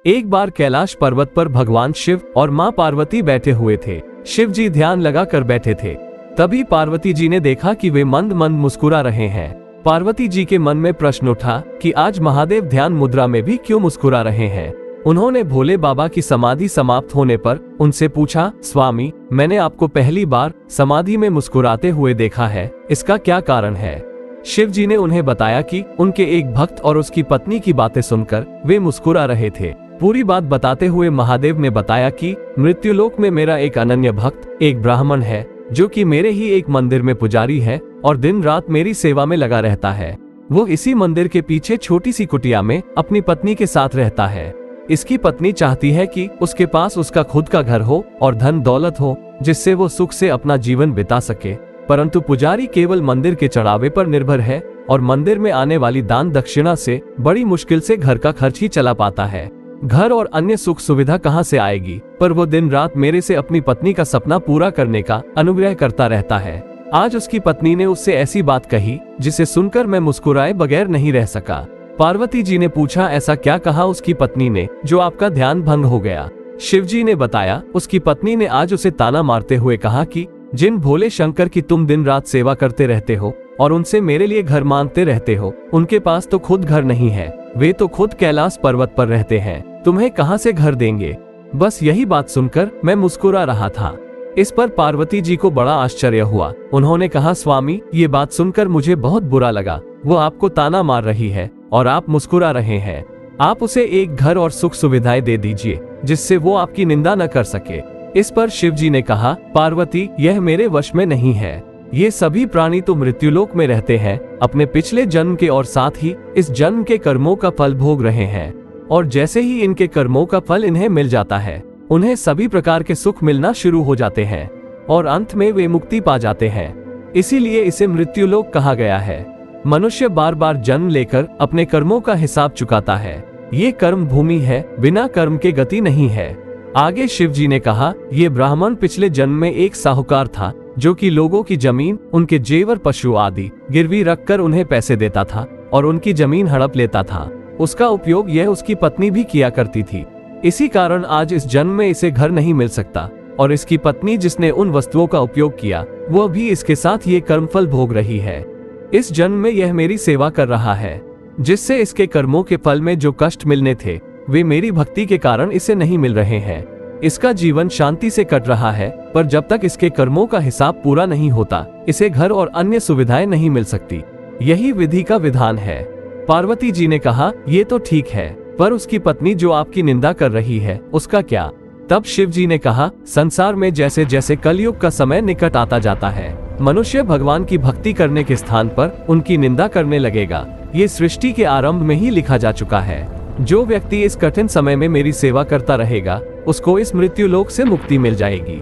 एक बार कैलाश पर्वत पर भगवान शिव और माँ पार्वती बैठे हुए थे। शिव जी ध्यान लगा कर बैठे थे। तभी पार्वती जी ने देखा कि वे मंद मंद मुस्कुरा रहे हैं। पार्वती जी के मन में प्रश्न उठा कि आज महादेव ध्यान मुद्रा में भी क्यों मुस्कुरा रहे हैं। उन्होंने भोले बाबा की समाधि समाप्त होने पर उनसे पूछा, स्वामी, मैंने आपको पहली बार समाधि में मुस्कुराते हुए देखा है, इसका क्या कारण है? शिव जी ने उन्हें बताया कि उनके एक भक्त और उसकी पत्नी की बातें सुनकर वे मुस्कुरा रहे थे। पूरी बात बताते हुए महादेव ने बताया कि मृत्युलोक में मेरा एक अनन्य भक्त, एक ब्राह्मण है, जो कि मेरे ही एक मंदिर में पुजारी है और दिन रात मेरी सेवा में लगा रहता है। वो इसी मंदिर के पीछे छोटी सी कुटिया में अपनी पत्नी के साथ रहता है। इसकी पत्नी चाहती है कि उसके पास उसका खुद का घर हो और धन दौलत हो, जिससे वो सुख से अपना जीवन बिता सके। परंतु पुजारी केवल मंदिर के चढ़ावे पर निर्भर है और मंदिर में आने वाली दान दक्षिणा से बड़ी मुश्किल से घर का खर्च ही चला पाता है। घर और अन्य सुख सुविधा कहाँ से आएगी? पर वो दिन रात मेरे से अपनी पत्नी का सपना पूरा करने का अनुग्रह करता रहता है। आज उसकी पत्नी ने उससे ऐसी बात कही जिसे सुनकर मैं मुस्कुराए बगैर नहीं रह सका। पार्वती जी ने पूछा, ऐसा क्या कहा उसकी पत्नी ने जो आपका ध्यान भंग हो गया? शिव जी ने बताया, उसकी पत्नी ने आज उसे ताना मारते हुए कहा कि जिन भोले शंकर की तुम दिन रात सेवा करते रहते हो और उनसे मेरे लिए घर मांगते रहते हो, उनके पास तो खुद घर नहीं है। वे तो खुद कैलाश पर्वत पर रहते हैं, तुम्हें कहां से घर देंगे? बस यही बात सुनकर मैं मुस्कुरा रहा था। इस पर पार्वती जी को बड़ा आश्चर्य हुआ। उन्होंने कहा, स्वामी, ये बात सुनकर मुझे बहुत बुरा लगा। वो आपको ताना मार रही है और आप मुस्कुरा रहे हैं। आप उसे एक घर और सुख सुविधाएं दे दीजिए जिससे वो आपकी निंदा न कर सके। इस पर शिव जी ने कहा, पार्वती, यह मेरे वश में नहीं है। ये सभी प्राणी तो मृत्युलोक में रहते हैं, अपने पिछले जन्म के और साथ ही इस जन्म के कर्मों का फल भोग रहे हैं। और जैसे ही इनके कर्मों का फल इन्हें मिल जाता है, उन्हें सभी प्रकार के सुख मिलना शुरू हो जाते हैं और अंत में वे मुक्ति पा जाते हैं। इसीलिए इसे मृत्युलोक कहा गया है। मनुष्य बार बार जन्म लेकर अपने कर्मों का हिसाब चुकाता है। ये कर्म भूमि है, बिना कर्म के गति नहीं है। आगे शिव जी ने कहा, ये ब्राह्मण पिछले जन्म में एक साहूकार था जो कि लोगों की जमीन, उनके जेवर, पशु आदि गिरवी रखकर उन्हें पैसे देता था और उनकी जमीन हड़प लेता था। उसका उपयोग यह उसकी पत्नी भी किया करती थी। इसी कारण आज इस जन्म में इसे घर नहीं मिल सकता और इसकी पत्नी जिसने उन वस्तुओं का उपयोग किया, वह भी इसके साथ ये कर्मफल भोग रही है। इस जन्म में यह मेरी सेवा कर रहा है, जिससे इसके कर्मों के फल में जो कष्ट मिलने थे वे मेरी भक्ति के कारण इसे नहीं मिल रहे हैं। इसका जीवन शांति से कट रहा है, पर जब तक इसके कर्मों का हिसाब पूरा नहीं होता, इसे घर और अन्य सुविधाएं नहीं मिल सकती। यही विधि का विधान है। पार्वती जी ने कहा, ये तो ठीक है, पर उसकी पत्नी जो आपकी निंदा कर रही है, उसका क्या? तब शिव जी ने कहा, संसार में जैसे जैसे कलयुग का समय निकट आता जाता है, मनुष्य भगवान की भक्ति करने के स्थान पर उनकी निंदा करने लगेगा। ये सृष्टि के आरंभ में ही लिखा जा चुका है। जो व्यक्ति इस कठिन समय में मेरी सेवा करता रहेगा, उसको इस मृत्युलोक से मुक्ति मिल जाएगी।